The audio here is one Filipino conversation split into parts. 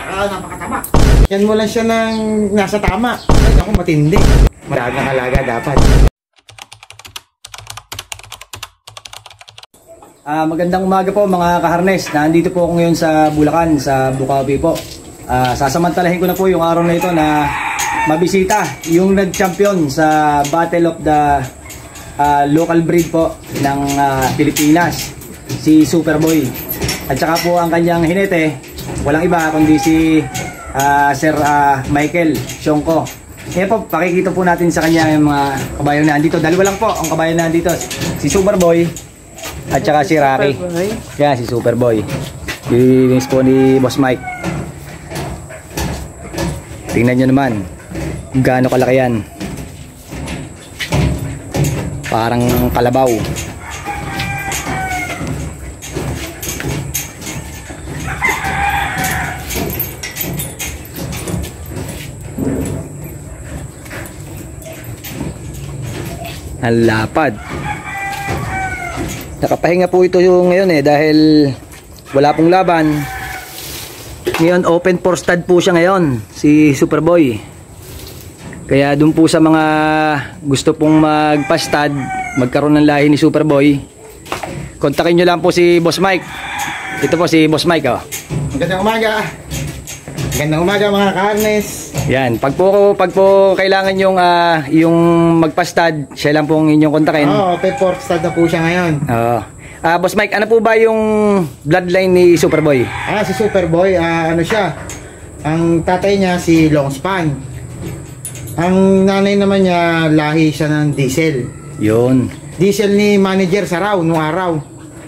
napakataba. Yan mo lang siya ng nasa tama. Ay, ako matindi. Malagang alaga dapat. Magandang umaga po mga kaharnes. Nandito po ako ngayon sa Bulacan, sa Bukawi po. Sasamantalahin ko na po yung araw na ito na mabisita yung nag-champion sa Battle of the local breed po ng Pilipinas, si Superboy. At saka po ang kanyang hinete, walang iba kundi si Sir Michael Sionco. Kaya po, pakikita po natin sa kanya yung mga kabayan na andito. Dalawa lang po ang kabayan na andito. Si Superboy at saka si Rocky. Yan, si Superboy. Yung po ni Boss Mike. Tingnan nyo naman gaano kalaki yan. Parang kalabaw. Ang lapad. Nakapahinga po ito yung ngayon dahil wala pong laban. Ngayon open for stud po siya ngayon, si Superboy. Kaya dun po sa mga gusto pong magpa-stud, magkaroon ng lahi ni Superboy, kontakin nyo lang po si Boss Mike. Ito po si Boss Mike. Magandang umaga. Magandang umaga mga kaharnes. Yan, pag po kailangan yung magpa-stud, siya lang pong inyong kontakin. Open for stud na po siya ngayon. Boss Mike, ano po ba yung bloodline ni Superboy? Si Superboy, ano siya? Ang tatay niya si Longspan. Ang nanay naman niya, lahi siya ng Diesel. Yun. Diesel ni Manager Saraw nung araw.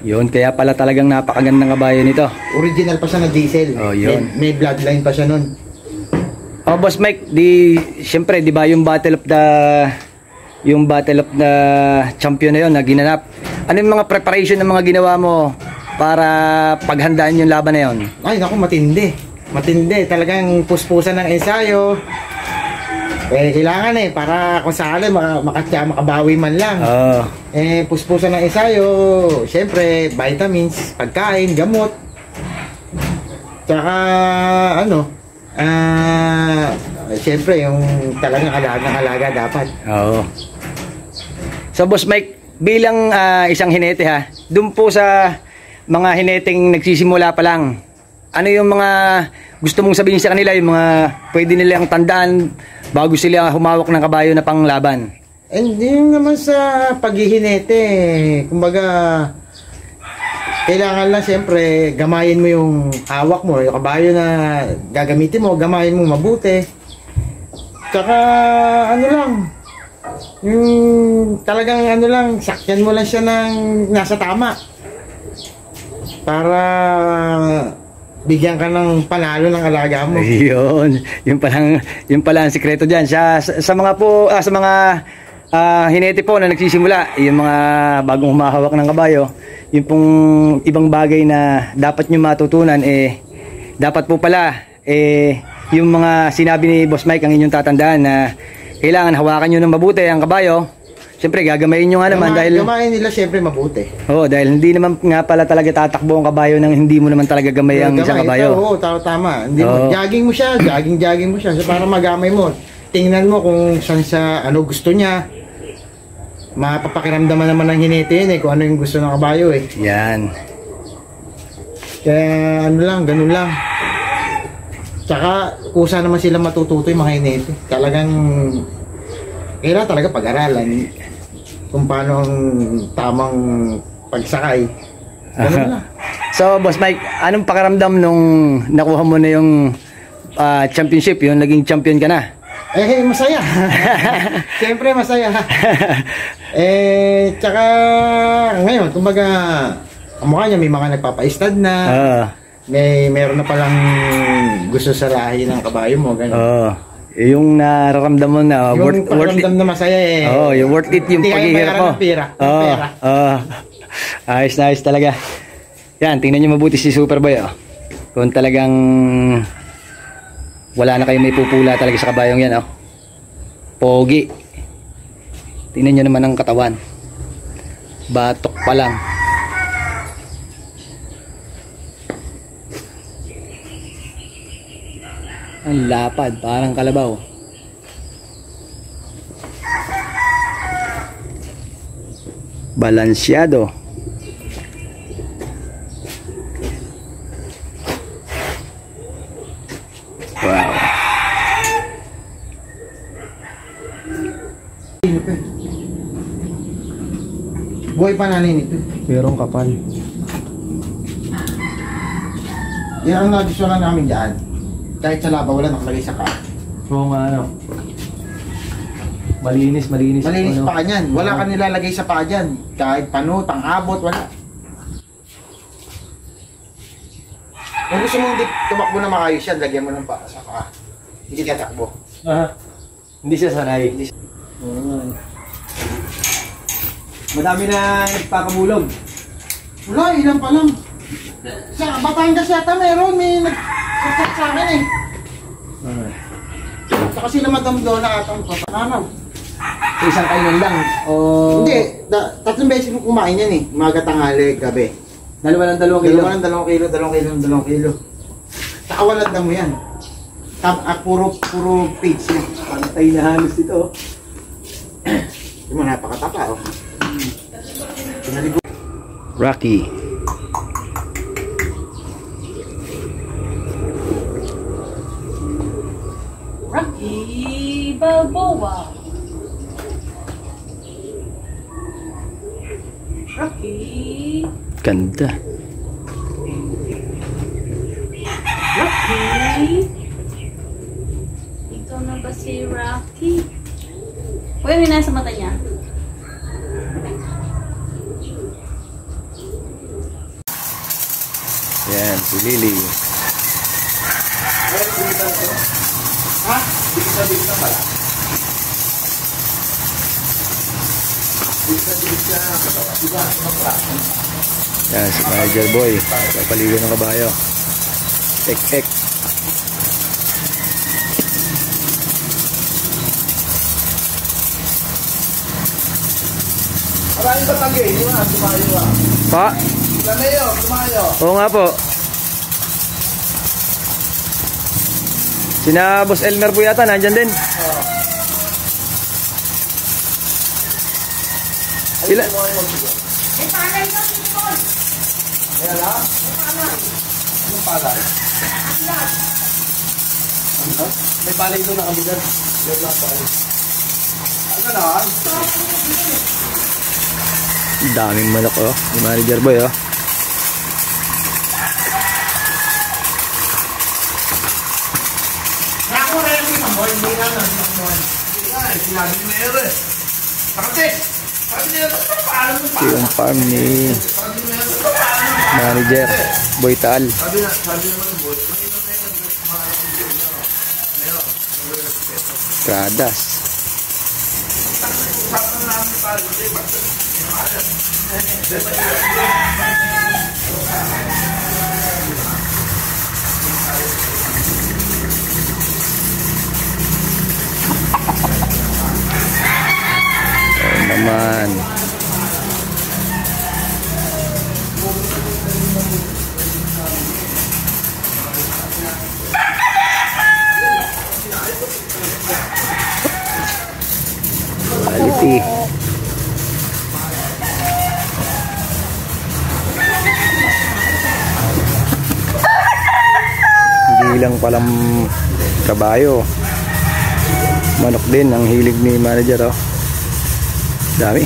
Yun, kaya pala talagang napakagandang kabayo nito. Original pa siya na Diesel. Yun. May bloodline pa siya nun. Boss Mike, siyempre, di ba yung Battle of the Champion na yun na ginanap? Ano yung mga preparation ng mga ginawa mo para paghandaan yung laban na yun? Ay, naku, matindi. Matindi. Talagang puspusan ng ensayo. Kailangan para kung sakali makabawi man lang. Puspusan ng ensayo, siyempre, vitamins, pagkain, gamot. Tsaka, siyempre, yung talagang alaga dapat. So, Boss Mike, bilang isang hinete dun po sa mga hineteng nagsisimula pa lang, ano yung mga gusto mong sabihin sa kanila, yung mga pwede nilang tandaan bago sila humawak ng kabayo na panglaban? Hindi naman sa paghihinete. Kumbaga, kailangan lang siyempre gamayin mo yung hawak mo, yung kabayo na gagamitin mo, gamayin mo mabuti. Tsaka yung talagang sakyan mo lang siya ng nasa tama para bigyan ka ng panalo ng alaga mo. Yun. Yung pala ang sikreto diyan. Sa mga hinete po na nagsisimula, yung mga bagong humahawak ng kabayo, yung pong ibang bagay na dapat nyo matutunan, dapat po pala, yung mga sinabi ni Boss Mike ang inyong tatandaan na kailangan hawakan nyo ng mabuti ang kabayo. Siyempre, gagamayin nyo nga naman dahil... Gamayin nila siyempre mabuti. Dahil hindi naman nga pala talaga tatakbo ang kabayo nang hindi mo naman talaga gamay ang isang kabayo. Tama. Hindi mo, jogging mo siya, jogging mo siya. So, para magamay mo, tingnan mo kung saan siya, gusto niya. Mapapakiramdaman naman ng hinete yun kung ano yung gusto ng kabayo Yan. Kaya ganun lang. Tsaka, kusa naman sila matututo yung mga hinete. Kailangan talaga pag-aralan kung paano ang tamang pagsakay. Ganun lang. So, Boss Mike, anong pakiramdam nung nakuha mo na yung championship, yung naging champion ka na? Masaya. Siyempre, masaya. Tsaka, ngayon, kumbaga, ang mukha niya, may mga nagpapa-stud na. Meron na palang gusto sa lahi ng kabayo mo. Ganun. Yung nararamdam mo na yung worth it na masaya yung worth it yung paghihirap mo. Ayos na ayos talaga. Yan, tingnan nyo mabuti si Superboy kung talagang wala na kayo may pupula talaga sa kabayong yan pogi. Tingnan nyo naman ang katawan, batok pa lang. Ang lapad, parang kalabaw. Balansyado. Wow. Buhay pa nanin ito. Merong kapal. Yan ang nagustuhan namin dyan. Kahit sa laba, wala nakalagay sa ka. Oo nga, ano. Malinis, malinis. Malinis ano. pa kanyan. Wala ka nilalagay sa paa dyan. Kahit panutang, abot, wala. Kung gusto mong tumakbo na maayos yan, lagyan mo ng paa sa paa. Hindi ka takbo. Hindi siya sanay. Madami na nagpapabulog. Wala, ilan pa lang. Sa Batangas yata meron, may nag-chat sa akin eh. Saka sila Madam Donna atang papanaw. So, isang kainan lang? O... Hindi, tatlong beses mo kumain yan eh. Umaga, tanghali, gabi. Dalawa ng 2 kilo? Dalawa ng 2 kilo, 2 kilo, 2 kilo. Saka walad na mo yan. Puro page yan. Pantay na halos ito. Hindi mo napakatapa oh. Rocky. Rocky Balboa. Rocky. Ganda. Rocky. Ito na ba si Rocky? Uy, may nasa mata niya. Yan, si Lily. Ha? Bisa pala. Bisa. Diba? Yan, si Manager Boy. Papaligo ng kabayo. Ek. Maraming batagay. Yun nga, tumayo ah. Pa? Tumayo. Oo nga po. Sina Boss Elmer po yata, nandyan din. Ila? May panay na dito. Ayan ha? Anong palay? Ano? May palay doon na kabigan. Yan lang palay. Ano na? Daming manok oh. Ni Manager Boy oh. Naku na yung isang boy. Hindi na. Sinabi ni Mayor eh. Bakit? Sabi niya, paano mo pa? Yung farm ni Manager Boy Taal. Sabi naman ng boss, Pradas. Oh, naman. Quality. Hindi lang palang kabayo, manok din ang hilig ni Manager oh. Dami.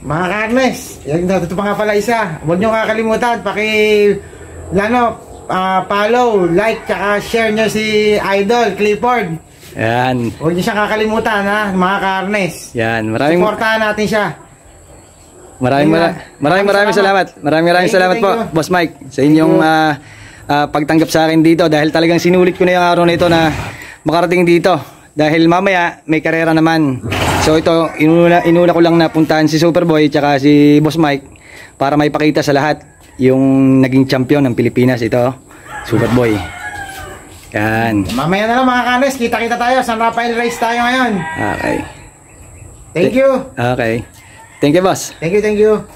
Mga Karnes, ito pa nga pala isa. Huwag nyo kakalimutan, follow, like, tsaka share nyo si Idol Clifford. Yan. Huwag nyo siya kakalimutan ha, mga Karnes. Yan, maraming Supportahan natin siya. maraming salamat. Maraming salamat po, Thank you. Boss Mike, sa inyong pagtanggap sa akin dito dahil talagang sinulit ko na yung araw na ito na makarating dito. Dahil mamaya may karera naman. So ito, inuna ko lang na puntahan si Superboy tsaka si Boss Mike para may pakita sa lahat. yung naging champion ng Pilipinas ito, Sugat Boy. Yan. Mamaya na lang mga kaharness, kita-kita tayo. San Rafael Race tayo ngayon. Okay. Thank you. Okay. Thank you, boss. Thank you, thank you.